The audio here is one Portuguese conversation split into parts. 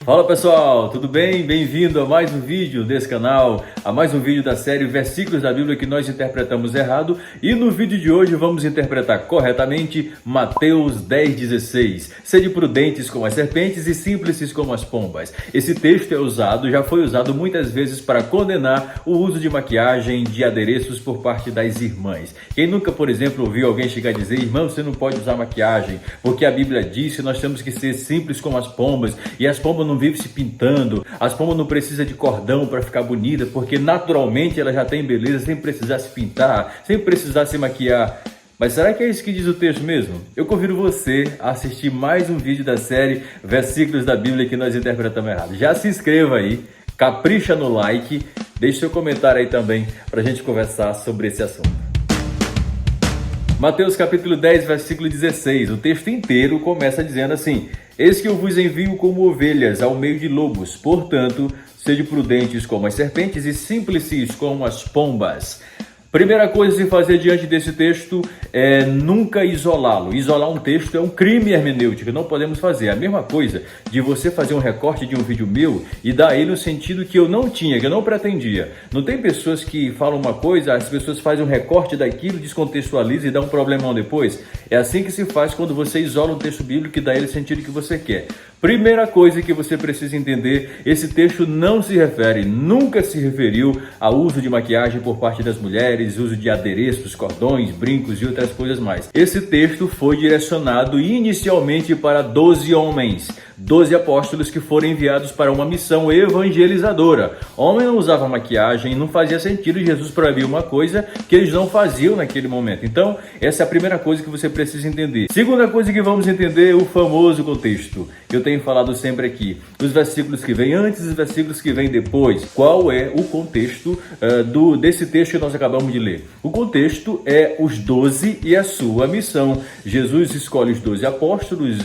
Fala pessoal, tudo bem? Bem-vindo a mais um vídeo desse canal, a mais um vídeo da série Versículos da Bíblia que nós interpretamos errado. E no vídeo de hoje vamos interpretar corretamente Mateus 10,16. Sede prudentes como as serpentes e simples como as pombas. Esse texto já foi usado muitas vezes para condenar o uso de maquiagem, de adereços por parte das irmãs. Quem nunca, por exemplo, ouviu alguém chegar a dizer: irmão, você não pode usar maquiagem, porque a Bíblia diz que nós temos que ser simples como as pombas, e as pombas não vive se pintando, as pombas não precisam de cordão para ficar bonita, porque naturalmente ela já tem beleza sem precisar se pintar, sem precisar se maquiar. Mas será que é isso que diz o texto mesmo? Eu convido você a assistir mais um vídeo da série Versículos da Bíblia que nós interpretamos errado. Já se inscreva aí, capricha no like, deixe seu comentário aí também para a gente conversar sobre esse assunto. Mateus capítulo 10, versículo 16, o texto inteiro começa dizendo assim: eis que eu vos envio como ovelhas ao meio de lobos, portanto, sede prudentes como as serpentes e simples como as pombas. Primeira coisa a se fazer diante desse texto é nunca isolá-lo. Isolar um texto é um crime hermenêutico, não podemos fazer. A mesma coisa de você fazer um recorte de um vídeo meu e dar ele no sentido que eu não tinha, que eu não pretendia. Não tem pessoas que falam uma coisa, as pessoas fazem um recorte daquilo, descontextualizam e dá um problemão depois? É assim que se faz quando você isola um texto bíblico e dá ele o sentido que você quer. Primeira coisa que você precisa entender: esse texto não se refere, nunca se referiu ao uso de maquiagem por parte das mulheres, uso de adereços, cordões, brincos e outras coisas mais. Esse texto foi direcionado inicialmente para 12 homens, 12 apóstolos que foram enviados para uma missão evangelizadora. Homem não usava maquiagem, não fazia sentido Jesus proibir uma coisa que eles não faziam naquele momento. Então, essa é a primeira coisa que você precisa entender. Segunda coisa que vamos entender, o famoso contexto. Eu tenho falado sempre aqui, os versículos que vêm antes e os versículos que vêm depois. Qual é o contexto desse texto que nós acabamos de ler? O contexto é os 12 e a sua missão. Jesus escolhe os 12 apóstolos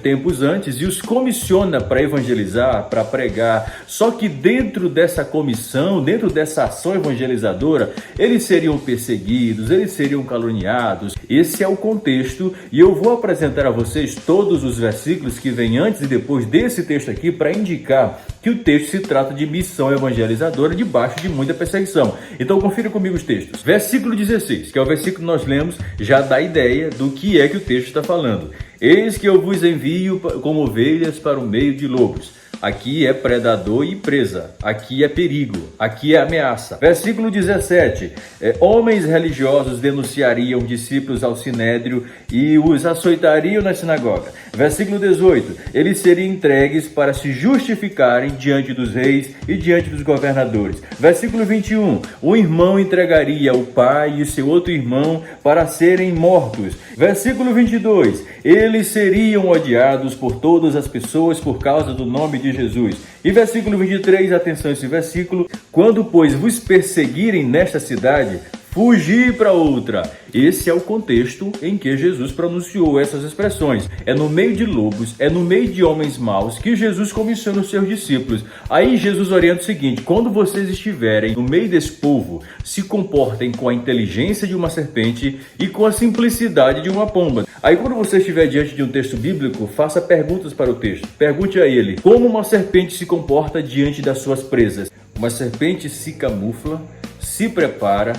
tempos antes e os comissiona para evangelizar, para pregar. Só que dentro dessa comissão, dentro dessa ação evangelizadora, eles seriam perseguidos, eles seriam caluniados. Esse é o contexto e eu vou apresentar a vocês todos os versículos que vêm antes e depois desse texto aqui para indicar que o texto se trata de missão evangelizadora debaixo de muita perseguição. Então confira comigo os textos. Versículo 16, que é o versículo que nós lemos, já dá ideia do que é que o texto está falando. Eis que eu vos envio como ovelhas para o meio de lobos. Aqui é predador e presa, aqui é perigo, aqui é ameaça. Versículo 17, homens religiosos denunciariam discípulos ao sinédrio e os açoitariam na sinagoga. Versículo 18, eles seriam entregues para se justificarem diante dos reis e diante dos governadores. Versículo 21, um irmão entregaria o pai e seu outro irmão para serem mortos. Versículo 22, eles seriam odiados por todas as pessoas por causa do nome de Jesus. E versículo 23, atenção a esse versículo: quando, pois, vos perseguirem nesta cidade, fugir para outra. Esse é o contexto em que Jesus pronunciou essas expressões. É no meio de lobos, é no meio de homens maus que Jesus comissiona os seus discípulos. Aí Jesus orienta o seguinte: quando vocês estiverem no meio desse povo, se comportem com a inteligência de uma serpente e com a simplicidade de uma pomba. Aí quando você estiver diante de um texto bíblico, faça perguntas para o texto. Pergunte a ele: como uma serpente se comporta diante das suas presas? Uma serpente se camufla, se prepara,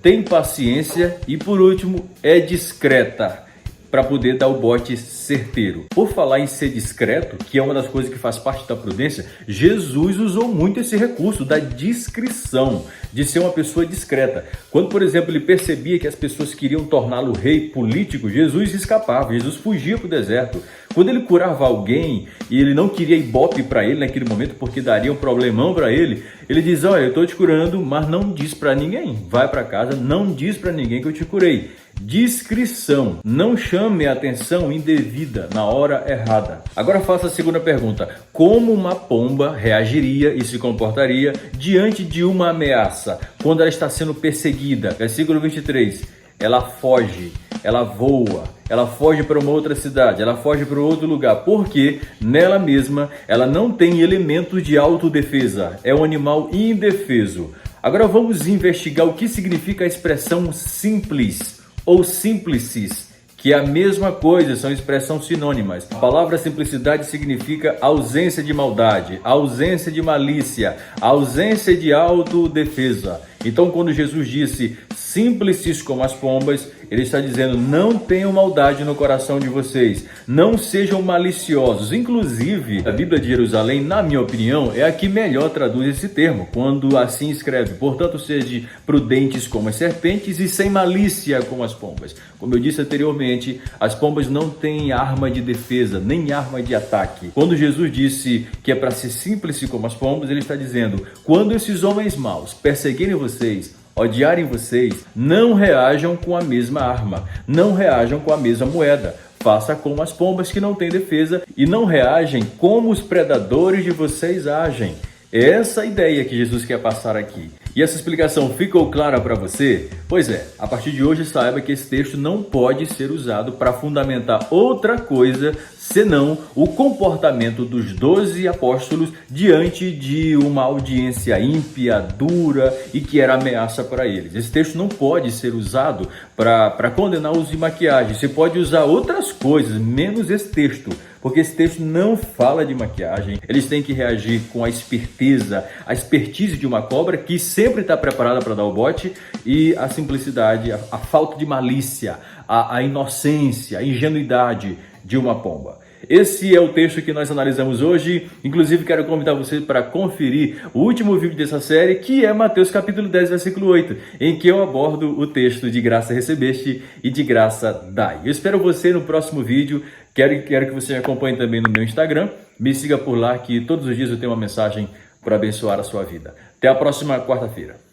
tem paciência e, por último, é discreta, para poder dar o bote certeiro. Por falar em ser discreto, que é uma das coisas que faz parte da prudência, Jesus usou muito esse recurso da discrição, de ser uma pessoa discreta. Quando, por exemplo, ele percebia que as pessoas queriam torná-lo rei político, Jesus escapava, Jesus fugia para o deserto. Quando ele curava alguém e ele não queria ibope para ele naquele momento, porque daria um problemão para ele, ele diz: olha, eu estou te curando, mas não diz para ninguém. Vai para casa, não diz para ninguém que eu te curei. Discrição, não chame a atenção indevida na hora errada. Agora faça a segunda pergunta: como uma pomba reagiria e se comportaria diante de uma ameaça, quando ela está sendo perseguida? Versículo 23, ela foge, ela voa, ela foge para uma outra cidade, ela foge para outro lugar, porque nela mesma ela não tem elementos de autodefesa, é um animal indefeso. Agora vamos investigar o que significa a expressão simples ou simplicis. que é a mesma coisa, são expressões sinônimas. A palavra simplicidade significa ausência de maldade, ausência de malícia, ausência de autodefesa. Então, quando Jesus disse simples como as pombas, ele está dizendo: não tenham maldade no coração de vocês, não sejam maliciosos. Inclusive, a Bíblia de Jerusalém, na minha opinião, é a que melhor traduz esse termo, quando assim escreve: portanto, sejam prudentes como as serpentes e sem malícia como as pombas. Como eu disse anteriormente, as pombas não têm arma de defesa, nem arma de ataque. Quando Jesus disse que é para ser simples como as pombas, ele está dizendo: quando esses homens maus perseguirem vocês, odiarem vocês, não reajam com a mesma arma, não reajam com a mesma moeda. Faça como as pombas que não têm defesa e não reagem como os predadores de vocês agem. É essa a ideia que Jesus quer passar aqui. E essa explicação ficou clara para você? Pois é, a partir de hoje saiba que esse texto não pode ser usado para fundamentar outra coisa senão o comportamento dos 12 apóstolos diante de uma audiência ímpia, dura e que era ameaça para eles. Esse texto não pode ser usado para condenar o uso de maquiagem. Você pode usar outras coisas, menos esse texto, porque esse texto não fala de maquiagem. Eles têm que reagir com a esperteza, a expertise de uma cobra que sempre está preparada para dar o bote, e a simplicidade, a falta de malícia, a inocência, a ingenuidade de uma pomba. Esse é o texto que nós analisamos hoje. Inclusive, quero convidar você para conferir o último vídeo dessa série, que é Mateus capítulo 10, versículo 8, em que eu abordo o texto de graça recebeste e de graça dai. Eu espero você no próximo vídeo. Quero que você me acompanhe também no meu Instagram. Me siga por lá, que todos os dias eu tenho uma mensagem para abençoar a sua vida. Até a próxima quarta-feira.